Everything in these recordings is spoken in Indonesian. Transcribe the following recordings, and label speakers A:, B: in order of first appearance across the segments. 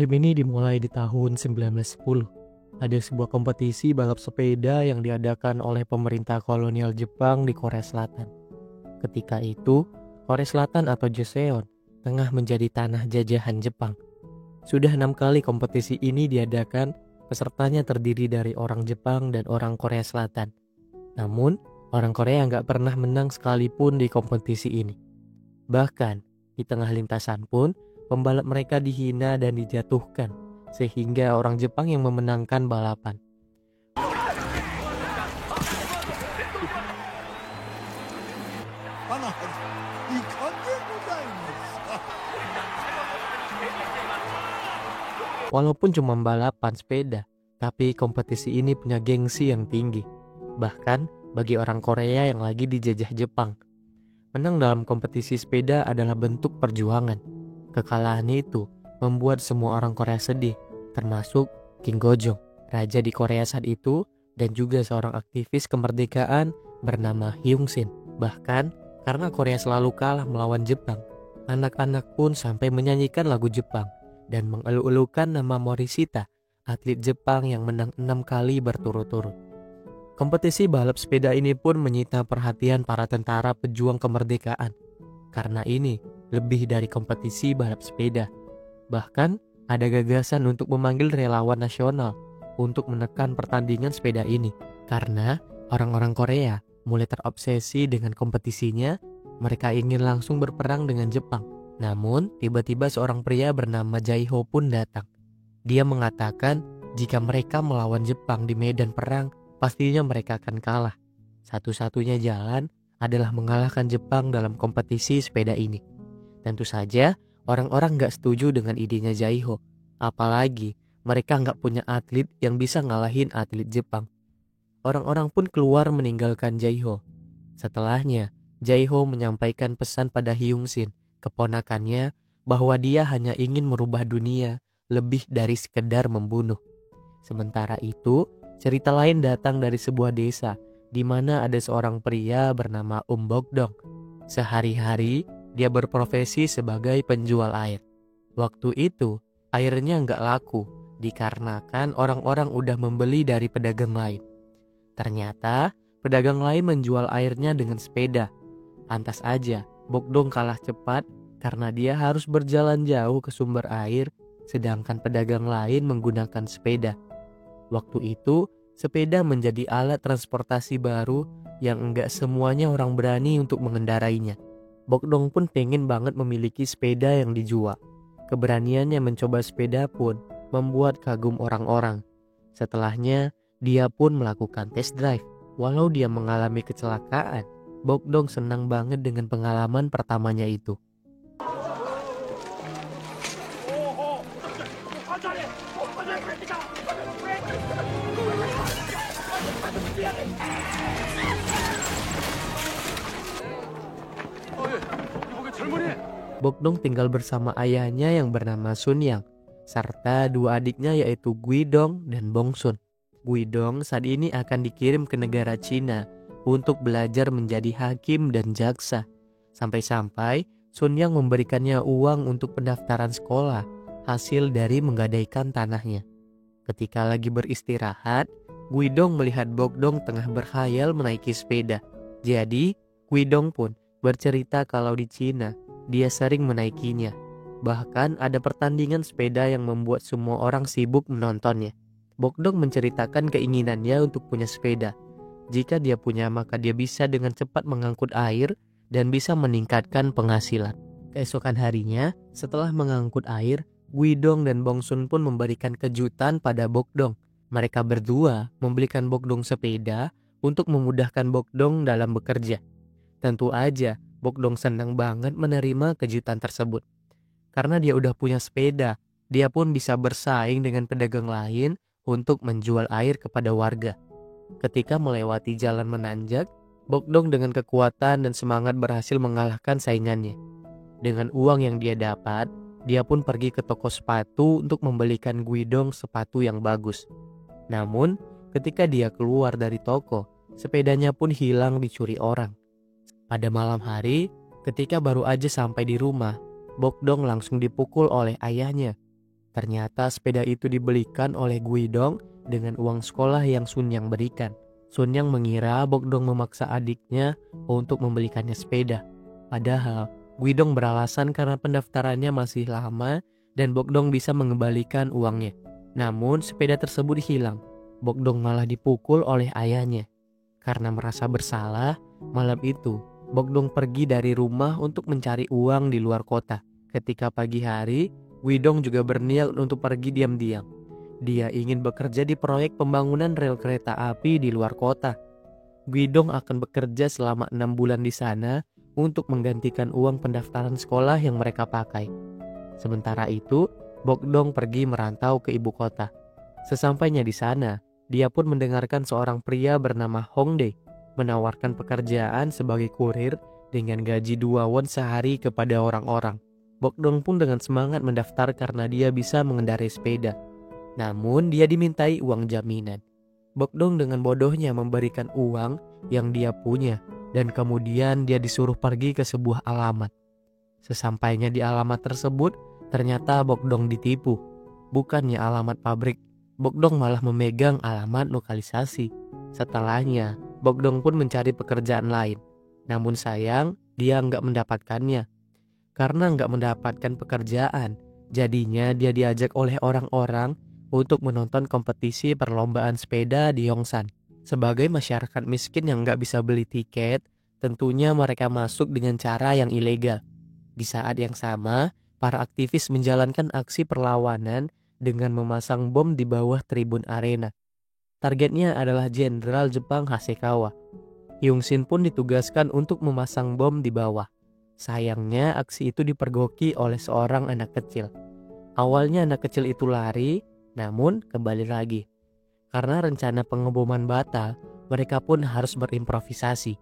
A: Film ini dimulai di tahun 1910. Ada sebuah kompetisi balap sepeda yang diadakan oleh pemerintah kolonial Jepang di Korea Selatan. Ketika itu, Korea Selatan atau Joseon tengah menjadi tanah jajahan Jepang. Sudah 6 kali kompetisi ini diadakan, pesertanya terdiri dari orang Jepang dan orang Korea Selatan. Namun, orang Korea nggak pernah menang sekalipun di kompetisi ini. Bahkan, di tengah lintasan pun, pembalap mereka dihina dan dijatuhkan, sehingga orang Jepang yang memenangkan balapan. Walaupun cuma balapan sepeda, tapi kompetisi ini punya gengsi yang tinggi. Bahkan bagi orang Korea yang lagi dijajah Jepang. Menang dalam kompetisi sepeda adalah bentuk perjuangan. Kekalahan itu membuat semua orang Korea sedih, termasuk King Gojong, raja di Korea saat itu, dan juga seorang aktivis kemerdekaan bernama Hyung Shin. Bahkan karena Korea selalu kalah melawan Jepang, anak-anak pun sampai menyanyikan lagu Jepang dan mengeluh-elukan nama Morishita, atlet Jepang yang menang 6 kali berturut-turut. Kompetisi balap sepeda ini pun menyita perhatian para tentara pejuang kemerdekaan. Karena ini lebih dari kompetisi balap sepeda. Bahkan ada gagasan untuk memanggil relawan nasional untuk menekan pertandingan sepeda ini. Karena orang-orang Korea mulai terobsesi dengan kompetisinya, mereka ingin langsung berperang dengan Jepang. Namun tiba-tiba seorang pria bernama Jae-ho pun datang. Dia mengatakan jika mereka melawan Jepang di medan perang, pastinya mereka akan kalah. Satu-satunya jalan adalah mengalahkan Jepang dalam kompetisi sepeda ini. Tentu saja orang-orang gak setuju dengan idenya Jae-ho. Apalagi mereka gak punya atlet yang bisa ngalahin atlet Jepang. Orang-orang pun keluar meninggalkan Jae-ho. Setelahnya, Jae-ho menyampaikan pesan pada Hyung Shin, keponakannya, bahwa dia hanya ingin merubah dunia lebih dari sekedar membunuh. Sementara itu, cerita lain datang dari sebuah desa di mana ada seorang pria bernama Bokdong. Sehari-hari dia berprofesi sebagai penjual air. Waktu itu airnya nggak laku dikarenakan orang-orang udah membeli dari pedagang lain. Ternyata pedagang lain menjual airnya dengan sepeda. Pantas aja Bokdong kalah cepat karena dia harus berjalan jauh ke sumber air, sedangkan pedagang lain menggunakan sepeda. Waktu itu, sepeda menjadi alat transportasi baru yang enggak semuanya orang berani untuk mengendarainya. Bokdong pun pengen banget memiliki sepeda yang dijual. Keberaniannya mencoba sepeda pun membuat kagum orang-orang. Setelahnya, dia pun melakukan test drive. Walau dia mengalami kecelakaan, Bokdong senang banget dengan pengalaman pertamanya itu. Bokdong tinggal bersama ayahnya yang bernama Sun Yang, serta dua adiknya yaitu Guidong dan Bongsun. Guidong saat ini akan dikirim ke negara Cina untuk belajar menjadi hakim dan jaksa. Sampai-sampai Sun Yang memberikannya uang untuk pendaftaran sekolah hasil dari menggadaikan tanahnya. Ketika lagi beristirahat, Guidong melihat Bokdong tengah berkhayal menaiki sepeda. Jadi, Guidong pun bercerita kalau di Cina dia sering menaikinya. Bahkan ada pertandingan sepeda yang membuat semua orang sibuk menontonnya. Bokdong menceritakan keinginannya untuk punya sepeda. Jika dia punya, maka dia bisa dengan cepat mengangkut air dan bisa meningkatkan penghasilan. Keesokan harinya, setelah mengangkut air, Guidong dan Bongsun pun memberikan kejutan pada Bokdong. Mereka berdua membelikan Bokdong sepeda untuk memudahkan Bokdong dalam bekerja. Tentu aja, Bokdong senang banget menerima kejutan tersebut. Karena dia udah punya sepeda, dia pun bisa bersaing dengan pedagang lain untuk menjual air kepada warga. Ketika melewati jalan menanjak, Bokdong dengan kekuatan dan semangat berhasil mengalahkan saingannya. Dengan uang yang dia dapat, dia pun pergi ke toko sepatu untuk membelikan Guidong sepatu yang bagus. Namun, ketika dia keluar dari toko, sepedanya pun hilang dicuri orang. Pada malam hari, ketika baru aja sampai di rumah, Bokdong langsung dipukul oleh ayahnya. Ternyata sepeda itu dibelikan oleh Guidong dengan uang sekolah yang Sun Yang berikan. Sun Yang mengira Bokdong memaksa adiknya untuk membelikannya sepeda. Padahal Guidong beralasan karena pendaftarannya masih lama dan Bokdong bisa mengembalikan uangnya. Namun sepeda tersebut hilang. Bokdong malah dipukul oleh ayahnya. Karena merasa bersalah, malam itu Bokdong pergi dari rumah untuk mencari uang di luar kota. Ketika pagi hari, Guidong juga berniat untuk pergi diam-diam. Dia ingin bekerja di proyek pembangunan rel kereta api di luar kota. Guidong akan bekerja selama 6 bulan di sana untuk menggantikan uang pendaftaran sekolah yang mereka pakai. Sementara itu, Bokdong pergi merantau ke ibu kota. Sesampainya di sana, dia pun mendengarkan seorang pria bernama Hongdae menawarkan pekerjaan sebagai kurir dengan gaji 2 won sehari kepada orang-orang. Bokdong pun dengan semangat mendaftar karena dia bisa mengendarai sepeda. Namun dia dimintai uang jaminan. Bokdong dengan bodohnya memberikan uang yang dia punya dan kemudian dia disuruh pergi ke sebuah alamat. Sesampainya di alamat tersebut, ternyata Bokdong ditipu. Bukannya alamat pabrik, Bokdong malah memegang alamat lokalisasi. Setelahnya, Bokdong pun mencari pekerjaan lain. Namun sayang, dia nggak mendapatkannya. Karena nggak mendapatkan pekerjaan, jadinya dia diajak oleh orang-orang untuk menonton kompetisi perlombaan sepeda di Yongsan. Sebagai masyarakat miskin yang nggak bisa beli tiket, tentunya mereka masuk dengan cara yang ilegal. Di saat yang sama, para aktivis menjalankan aksi perlawanan dengan memasang bom di bawah tribun arena. Targetnya adalah Jenderal Jepang Hasekawa. Hyung-shin pun ditugaskan untuk memasang bom di bawah. Sayangnya aksi itu dipergoki oleh seorang anak kecil. Awalnya anak kecil itu lari, namun kembali lagi. Karena rencana pengeboman batal, mereka pun harus berimprovisasi.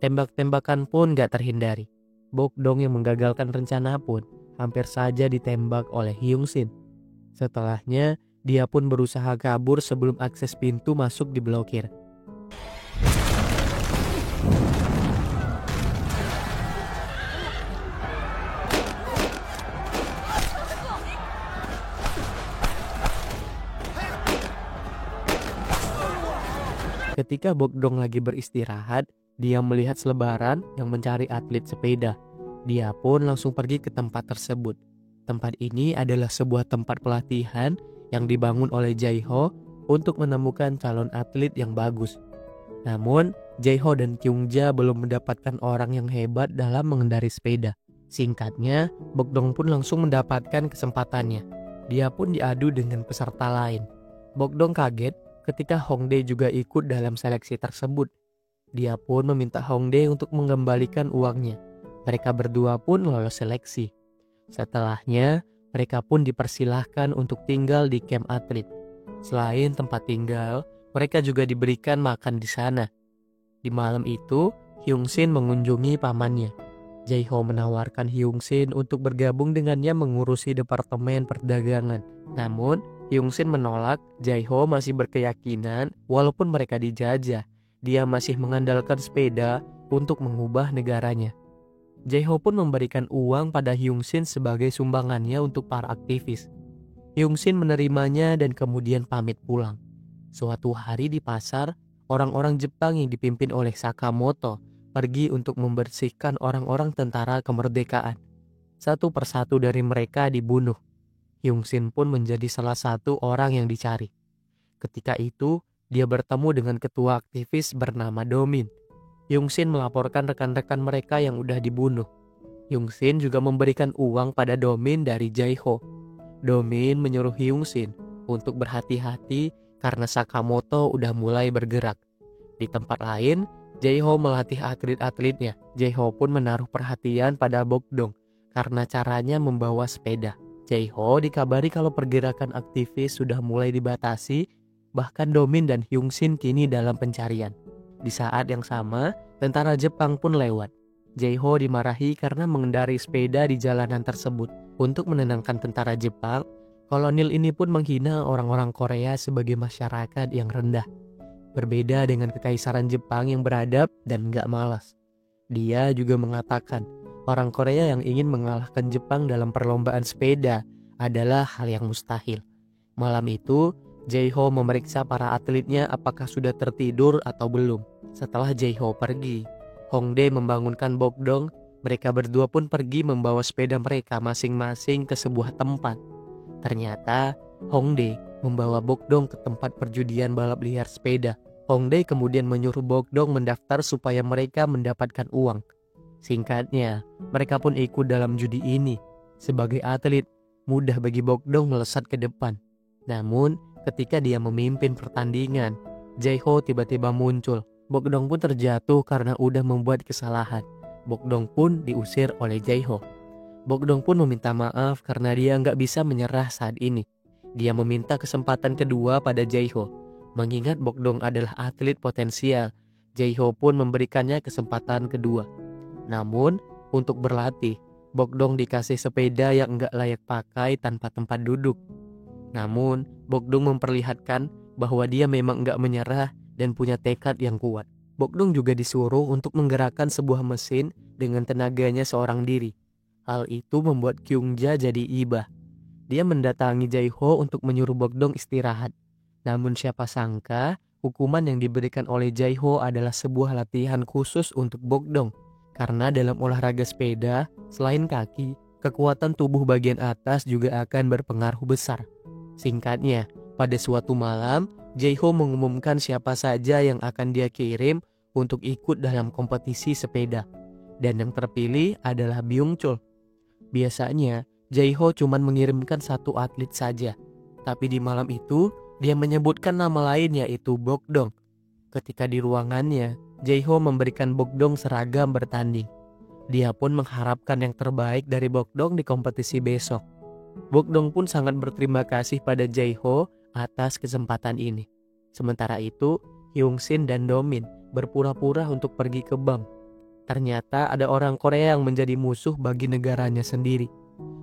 A: Tembak-tembakan pun gak terhindari. Bokdong yang menggagalkan rencana pun hampir saja ditembak oleh Hyung-shin. Setelahnya, dia pun berusaha kabur sebelum akses pintu masuk diblokir. Ketika Bokdong lagi beristirahat, dia melihat selebaran yang mencari atlet sepeda. Dia pun langsung pergi ke tempat tersebut. Tempat ini adalah sebuah tempat pelatihan yang dibangun oleh Jae-ho untuk menemukan calon atlet yang bagus. Namun, Jae-ho dan Kyung-ja belum mendapatkan orang yang hebat dalam mengendari sepeda. Singkatnya, Bokdong pun langsung mendapatkan kesempatannya. Dia pun diadu dengan peserta lain. Bokdong kaget ketika Hongdae juga ikut dalam seleksi tersebut. Dia pun meminta Hongdae untuk mengembalikan uangnya. Mereka berdua pun lolos seleksi. Setelahnya, mereka pun dipersilahkan untuk tinggal di kamp atlet. Selain tempat tinggal, mereka juga diberikan makan di sana. Di malam itu, Hyung-shin mengunjungi pamannya. Jae-ho menawarkan Hyung-shin untuk bergabung dengannya mengurusi departemen perdagangan. Namun, Hyung-shin menolak. Jae-ho masih berkeyakinan walaupun mereka dijajah, dia masih mengandalkan sepeda untuk mengubah negaranya. Jae-ho pun memberikan uang pada Hyung-shin sebagai sumbangannya untuk para aktivis. Hyung-shin menerimanya dan kemudian pamit pulang. Suatu hari di pasar, orang-orang Jepang yang dipimpin oleh Sakamoto pergi untuk membersihkan orang-orang tentara kemerdekaan. Satu persatu dari mereka dibunuh. Hyung-shin pun menjadi salah satu orang yang dicari. Ketika itu, dia bertemu dengan ketua aktivis bernama Domin. Hyung-shin melaporkan rekan-rekan mereka yang udah dibunuh. Hyung-shin juga memberikan uang pada Domin dari Jae-ho. Domin menyuruh Hyung-shin untuk berhati-hati karena Sakamoto udah mulai bergerak. Di tempat lain, Jae-ho melatih atlet-atletnya. Jae-ho pun menaruh perhatian pada Bokdong karena caranya membawa sepeda. Jae-ho dikabari kalau pergerakan aktivis sudah mulai dibatasi, bahkan Domin dan Hyung-shin kini dalam pencarian. Di saat yang sama, tentara Jepang pun lewat. Jae-ho dimarahi karena mengendarai sepeda di jalanan tersebut. Untuk menenangkan tentara Jepang, kolonel ini pun menghina orang-orang Korea sebagai masyarakat yang rendah. Berbeda dengan kekaisaran Jepang yang beradab dan gak malas. Dia juga mengatakan, orang Korea yang ingin mengalahkan Jepang dalam perlombaan sepeda adalah hal yang mustahil. Malam itu, Jae-ho memeriksa para atletnya apakah sudah tertidur atau belum. Setelah Jae-ho pergi, Hongdae membangunkan Bokdong. Mereka berdua pun pergi membawa sepeda mereka masing-masing ke sebuah tempat. Ternyata, Hongdae membawa Bokdong ke tempat perjudian balap liar sepeda. Hongdae kemudian menyuruh Bokdong mendaftar supaya mereka mendapatkan uang. Singkatnya, mereka pun ikut dalam judi ini. Sebagai atlet, mudah bagi Bokdong melesat ke depan. Namun, ketika dia memimpin pertandingan, Jae-ho tiba-tiba muncul. Bokdong pun terjatuh karena udah membuat kesalahan. Bokdong pun diusir oleh Jae-ho. Bokdong pun meminta maaf karena dia nggak bisa menyerah saat ini. Dia meminta kesempatan kedua pada Jae-ho. Mengingat Bokdong adalah atlet potensial, Jae-ho pun memberikannya kesempatan kedua. Namun, untuk berlatih, Bokdong dikasih sepeda yang nggak layak pakai tanpa tempat duduk. Namun, Bokdong memperlihatkan bahwa dia memang nggak menyerah dan punya tekad yang kuat. Bokdong juga disuruh untuk menggerakkan sebuah mesin dengan tenaganya seorang diri. Hal itu membuat Kyungja jadi iba. Dia mendatangi Jae-ho untuk menyuruh Bokdong istirahat. Namun siapa sangka, hukuman yang diberikan oleh Jae-ho adalah sebuah latihan khusus untuk Bokdong. Karena dalam olahraga sepeda, selain kaki, kekuatan tubuh bagian atas juga akan berpengaruh besar. Singkatnya, pada suatu malam, Jae-ho mengumumkan siapa saja yang akan dia kirim untuk ikut dalam kompetisi sepeda. Dan yang terpilih adalah Byung-chul. Biasanya, Jae-ho cuma mengirimkan satu atlet saja. Tapi di malam itu, dia menyebutkan nama lain yaitu Bokdong. Ketika di ruangannya, Jae-ho memberikan Bokdong seragam bertanding. Dia pun mengharapkan yang terbaik dari Bokdong di kompetisi besok. Bokdong pun sangat berterima kasih pada Jae-ho atas kesempatan ini. Sementara itu, Hyung-shin dan Domin berpura-pura untuk pergi ke bank. Ternyata ada orang Korea yang menjadi musuh bagi negaranya sendiri.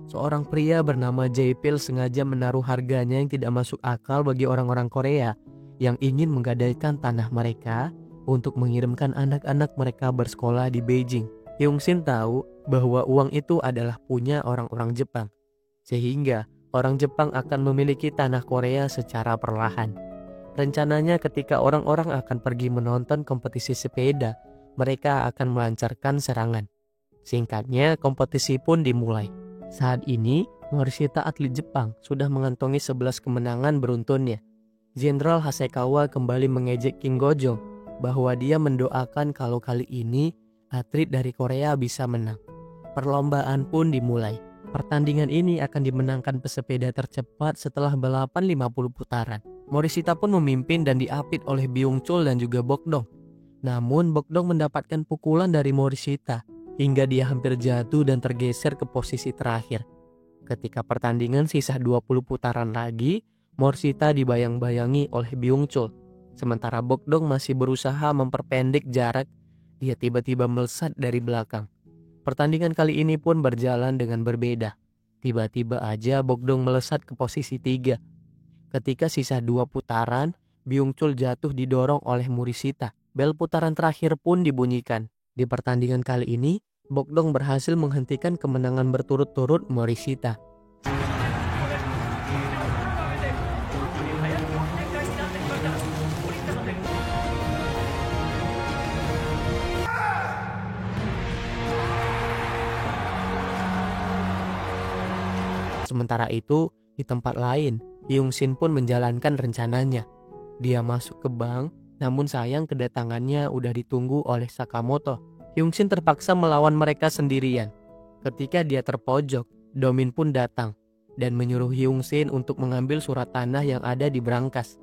A: Seorang pria bernama Jae-pil sengaja menaruh harganya yang tidak masuk akal bagi orang-orang Korea yang ingin menggadaikan tanah mereka untuk mengirimkan anak-anak mereka bersekolah di Beijing. Hyung-shin tahu bahwa uang itu adalah punya orang-orang Jepang. Sehingga orang Jepang akan memiliki tanah Korea secara perlahan. Rencananya ketika orang-orang akan pergi menonton kompetisi sepeda, mereka akan melancarkan serangan. Singkatnya, kompetisi pun dimulai. Saat ini, Morishita atlet Jepang sudah mengantongi 11 kemenangan beruntunnya. Jenderal Hasekawa kembali mengejek Kim Go-jong bahwa dia mendoakan kalau kali ini atlet dari Korea bisa menang. Perlombaan pun dimulai. Pertandingan ini akan dimenangkan pesepeda tercepat setelah balapan 50 putaran. Morishita pun memimpin dan diapit oleh Byung-chul dan juga Bokdong. Namun Bokdong mendapatkan pukulan dari Morishita hingga dia hampir jatuh dan tergeser ke posisi terakhir. Ketika pertandingan sisa 20 putaran lagi, Morishita dibayang-bayangi oleh Byung-chul. Sementara Bokdong masih berusaha memperpendek jarak, dia tiba-tiba melesat dari belakang. Pertandingan kali ini pun berjalan dengan berbeda. Tiba-tiba aja Bokdong melesat ke posisi 3. Ketika sisa 2 putaran, Byung-chul jatuh didorong oleh Morishita. Bel putaran terakhir pun dibunyikan. Di pertandingan kali ini, Bokdong berhasil menghentikan kemenangan berturut-turut Morishita. Sementara itu, di tempat lain, Hyung-shin pun menjalankan rencananya. Dia masuk ke bank, namun sayang kedatangannya udah ditunggu oleh Sakamoto. Hyung-shin terpaksa melawan mereka sendirian. Ketika dia terpojok, Domin pun datang dan menyuruh Hyung-shin untuk mengambil surat tanah yang ada di brankas.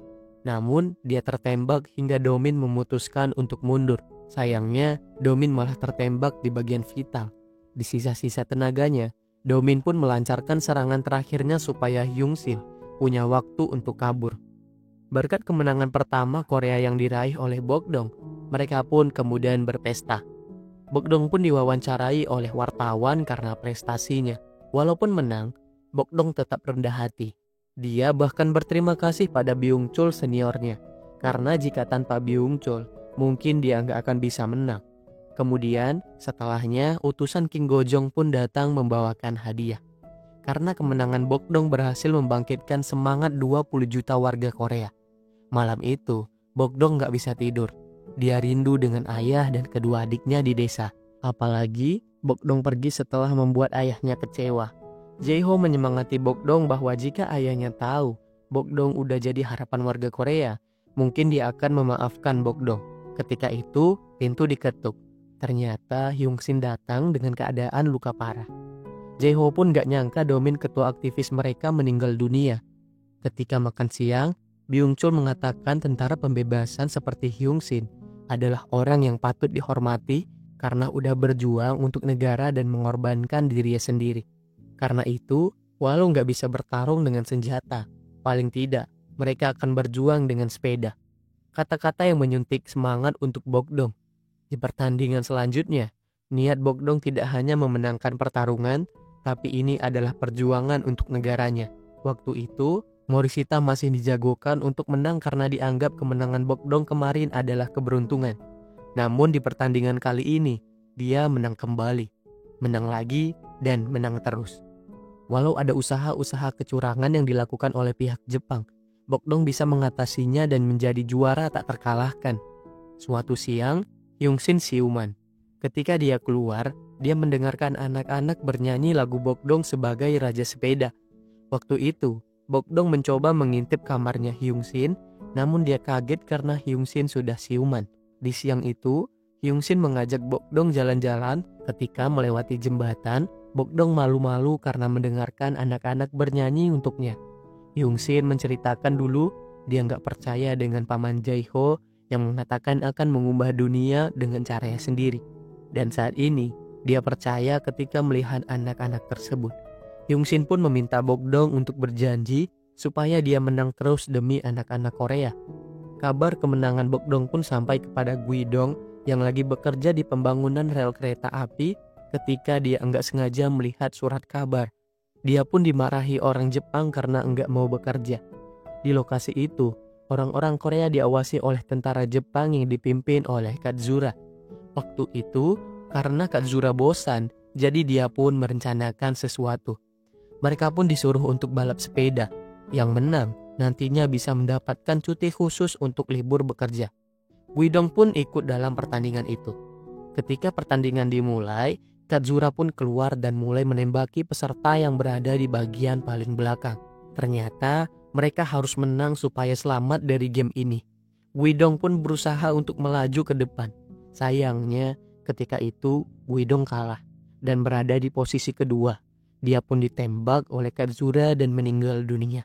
A: Namun, dia tertembak hingga Domin memutuskan untuk mundur. Sayangnya, Domin malah tertembak di bagian vital. Di sisa-sisa tenaganya, Domin pun melancarkan serangan terakhirnya supaya Hyung-shin punya waktu untuk kabur. Berkat kemenangan pertama Korea yang diraih oleh Bokdong, mereka pun kemudian berpesta. Bokdong pun diwawancarai oleh wartawan karena prestasinya. Walaupun menang, Bokdong tetap rendah hati. Dia bahkan berterima kasih pada Byung-chul seniornya, karena jika tanpa Byung-chul, mungkin dia nggak akan bisa menang. Kemudian, setelahnya, utusan Kim Go-jong pun datang membawakan hadiah. karena kemenangan Bokdong berhasil membangkitkan semangat 20 juta warga Korea. Malam itu, Bokdong gak bisa tidur. Dia rindu dengan ayah dan kedua adiknya di desa. Apalagi Bokdong pergi setelah membuat ayahnya kecewa. Jae-ho menyemangati Bokdong bahwa jika ayahnya tahu Bokdong udah jadi harapan warga Korea, mungkin dia akan memaafkan Bokdong. Ketika itu, pintu diketuk. Ternyata Hyung-shin datang dengan keadaan luka parah. Jae-ho pun gak nyangka Domin, ketua aktivis mereka, meninggal dunia. Ketika makan siang, Byung-chul mengatakan tentara pembebasan seperti Hyung-shin adalah orang yang patut dihormati karena udah berjuang untuk negara dan mengorbankan dirinya sendiri. Karena itu, walau gak bisa bertarung dengan senjata, paling tidak mereka akan berjuang dengan sepeda. Kata-kata yang menyuntik semangat untuk Bokdong. Di pertandingan selanjutnya, niat Bokdong tidak hanya memenangkan pertarungan, tapi ini adalah perjuangan untuk negaranya. Waktu itu, Morishita masih dijagokan untuk menang karena dianggap kemenangan Bokdong kemarin adalah keberuntungan. Namun di pertandingan kali ini, dia menang kembali. Menang lagi dan menang terus. Walau ada usaha-usaha kecurangan yang dilakukan oleh pihak Jepang, Bokdong bisa mengatasinya dan menjadi juara tak terkalahkan. Suatu siang, Hyung-shin siuman. Ketika dia keluar, dia mendengarkan anak-anak bernyanyi lagu Bokdong sebagai raja sepeda. Waktu itu, Bokdong mencoba mengintip kamarnya Hyung-shin, namun dia kaget karena Hyung-shin sudah siuman. Di siang itu, Hyung-shin mengajak Bokdong jalan-jalan. Ketika melewati jembatan, Bokdong malu-malu karena mendengarkan anak-anak bernyanyi untuknya. Hyung-shin menceritakan dulu dia nggak percaya dengan paman Jae-ho yang mengatakan akan mengubah dunia dengan caranya sendiri. Dan saat ini, dia percaya ketika melihat anak-anak tersebut. Hyung-shin pun meminta Bokdong untuk berjanji supaya dia menang terus demi anak-anak Korea. Kabar kemenangan Bokdong pun sampai kepada Guidong yang lagi bekerja di pembangunan rel kereta api ketika dia enggak sengaja melihat surat kabar. Dia pun dimarahi orang Jepang karena enggak mau bekerja. Di lokasi itu, orang-orang Korea diawasi oleh tentara Jepang yang dipimpin oleh Katsura. Waktu itu, karena Katsura bosan, jadi dia pun merencanakan sesuatu. Mereka pun disuruh untuk balap sepeda. Yang menang nantinya bisa mendapatkan cuti khusus untuk libur bekerja. Guidong pun ikut dalam pertandingan itu. Ketika pertandingan dimulai, Katsura pun keluar dan mulai menembaki peserta yang berada di bagian paling belakang. Ternyata mereka harus menang supaya selamat dari game ini. Guidong pun berusaha untuk melaju ke depan. Sayangnya, ketika itu Guidong kalah dan berada di posisi kedua. Dia pun ditembak oleh Katsura dan meninggal dunia.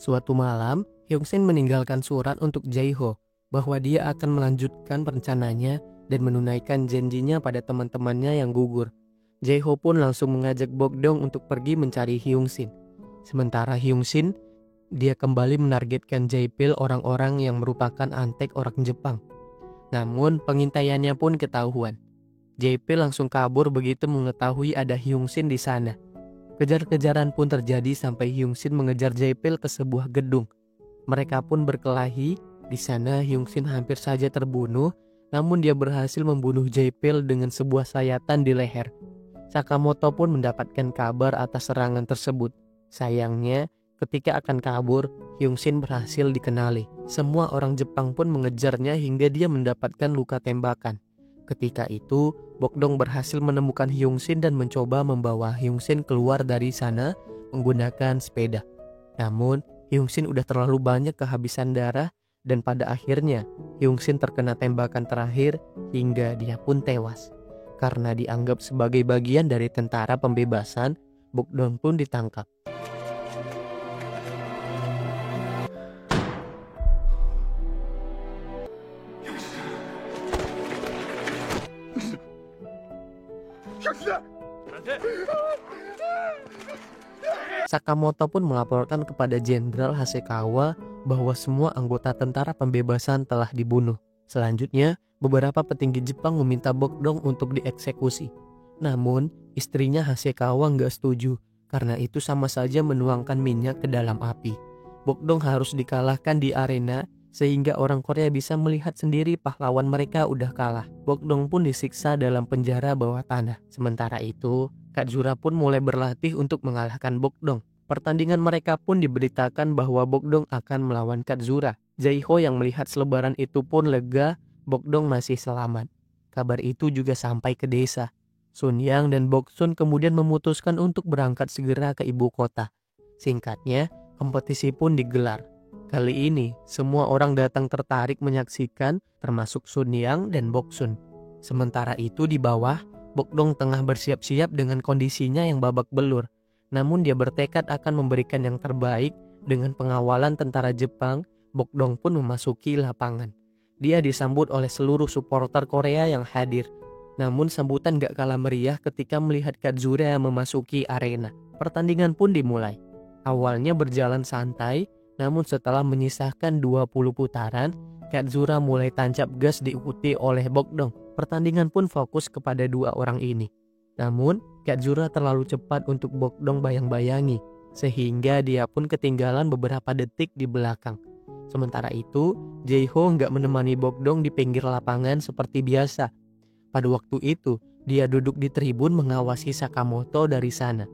A: Suatu malam, Hyung-shin meninggalkan surat untuk Jae-ho bahwa dia akan melanjutkan rencananya dan menunaikan janjinya pada teman-temannya yang gugur. Jae-ho pun langsung mengajak Bokdong untuk pergi mencari Hyung-shin. Sementara Hyung-shin, dia kembali menargetkan Jae-pil, orang-orang yang merupakan antek orang Jepang. Namun pengintaiannya pun ketahuan. Jae-pil langsung kabur begitu mengetahui ada Hyung-shin di sana. Kejar-kejaran pun terjadi sampai Hyung-shin mengejar Jae-pil ke sebuah gedung. Mereka pun berkelahi. Di sana Hyung-shin hampir saja terbunuh, namun dia berhasil membunuh Jae-pil dengan sebuah sayatan di leher. Sakamoto pun mendapatkan kabar atas serangan tersebut. Sayangnya, ketika akan kabur, Hyung-shin berhasil dikenali. Semua orang Jepang pun mengejarnya hingga dia mendapatkan luka tembakan. Ketika itu, Bokdong berhasil menemukan Hyung-shin dan mencoba membawa Hyung-shin keluar dari sana menggunakan sepeda. Namun, Hyung-shin udah terlalu banyak kehabisan darah dan pada akhirnya Hyung-shin terkena tembakan terakhir hingga dia pun tewas. Karena dianggap sebagai bagian dari tentara pembebasan, Bokdong pun ditangkap. Sakamoto pun melaporkan kepada Jenderal Hasekawa bahwa semua anggota tentara pembebasan telah dibunuh. Selanjutnya, beberapa petinggi Jepang meminta Bokdong untuk dieksekusi. Namun, istrinya Hasekawa nggak setuju karena itu sama saja menuangkan minyak ke dalam api. Bokdong harus dikalahkan di arena sehingga orang Korea bisa melihat sendiri pahlawan mereka udah kalah. Bokdong pun disiksa dalam penjara bawah tanah. Sementara itu, Katsura pun mulai berlatih untuk mengalahkan Bokdong. Pertandingan mereka pun diberitakan bahwa Bokdong akan melawan Katsura. Jae-ho yang melihat selebaran itu pun lega, Bokdong masih selamat. Kabar itu juga sampai ke desa. Sun Yang dan Boksun kemudian memutuskan untuk berangkat segera ke ibu kota. Singkatnya, kompetisi pun digelar. Kali ini, semua orang datang tertarik menyaksikan, termasuk Sun Yang dan Boksun. Sementara itu di bawah, Bokdong tengah bersiap-siap dengan kondisinya yang babak belur. Namun dia bertekad akan memberikan yang terbaik. Dengan pengawalan tentara Jepang, Bokdong pun memasuki lapangan. Dia disambut oleh seluruh supporter Korea yang hadir. Namun sambutan gak kalah meriah ketika melihat Katsura memasuki arena. Pertandingan pun dimulai. Awalnya berjalan santai, namun setelah menyisahkan 20 putaran, Katsura mulai tancap gas diikuti oleh Bokdong. Pertandingan pun fokus kepada dua orang ini. Namun, Katsura terlalu cepat untuk Bokdong bayang-bayangi, sehingga dia pun ketinggalan beberapa detik di belakang. Sementara itu, Jae-ho nggak menemani Bokdong di pinggir lapangan seperti biasa. Pada waktu itu, dia duduk di tribun mengawasi Sakamoto dari sana.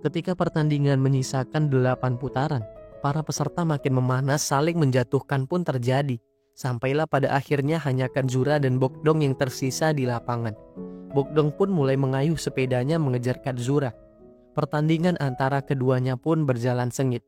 A: Ketika pertandingan menyisakan 8 putaran, para peserta makin memanas, saling menjatuhkan pun terjadi. Sampailah pada akhirnya hanya Katsura dan Bokdong yang tersisa di lapangan. Bokdong pun mulai mengayuh sepedanya mengejar Katsura. Pertandingan antara keduanya pun berjalan sengit.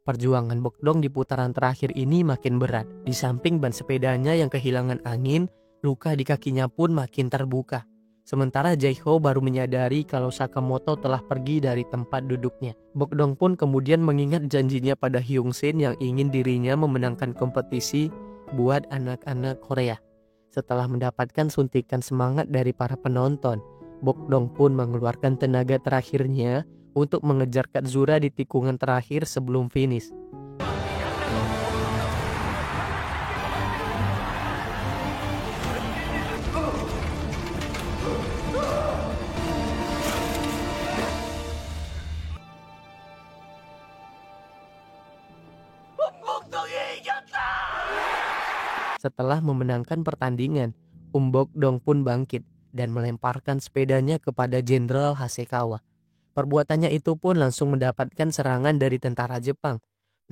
A: Perjuangan Bokdong di putaran terakhir ini makin berat. Di samping ban sepedanya yang kehilangan angin, luka di kakinya pun makin terbuka. Sementara Jae-ho baru menyadari kalau Sakamoto telah pergi dari tempat duduknya. Bokdong pun kemudian mengingat janjinya pada Hyung-shin yang ingin dirinya memenangkan kompetisi buat anak-anak Korea. Setelah mendapatkan suntikan semangat dari para penonton, Bokdong pun mengeluarkan tenaga terakhirnya untuk mengejar Katsura di tikungan terakhir sebelum finish. Setelah memenangkan pertandingan, Bokdong pun bangkit dan melemparkan sepedanya kepada Jenderal Hasekawa. Perbuatannya itu pun langsung mendapatkan serangan dari tentara Jepang.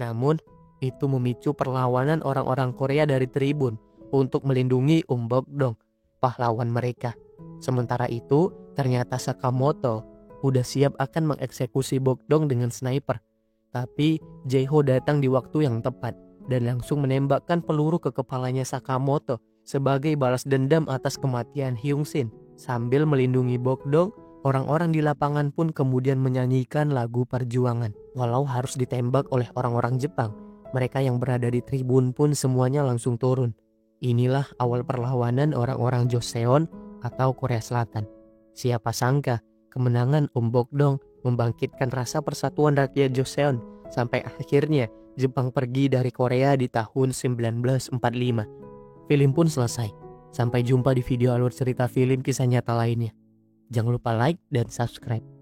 A: Namun, itu memicu perlawanan orang-orang Korea dari tribun untuk melindungi Bokdong, pahlawan mereka. Sementara itu, ternyata Sakamoto udah siap akan mengeksekusi Bokdong dengan sniper. Tapi, Jae-ho datang di waktu yang tepat dan langsung menembakkan peluru ke kepalanya Sakamoto sebagai balas dendam atas kematian Hyung-shin. Sambil melindungi Bokdong, orang-orang di lapangan pun kemudian menyanyikan lagu perjuangan. Walau harus ditembak oleh orang-orang Jepang, mereka yang berada di tribun pun semuanya langsung turun. Inilah awal perlawanan orang-orang Joseon atau Korea Selatan. Siapa sangka kemenangan Bokdong membangkitkan rasa persatuan rakyat Joseon sampai akhirnya Jepang pergi dari Korea di tahun 1945. Film pun selesai. Sampai jumpa di video alur cerita film kisah nyata lainnya. Jangan lupa like dan subscribe.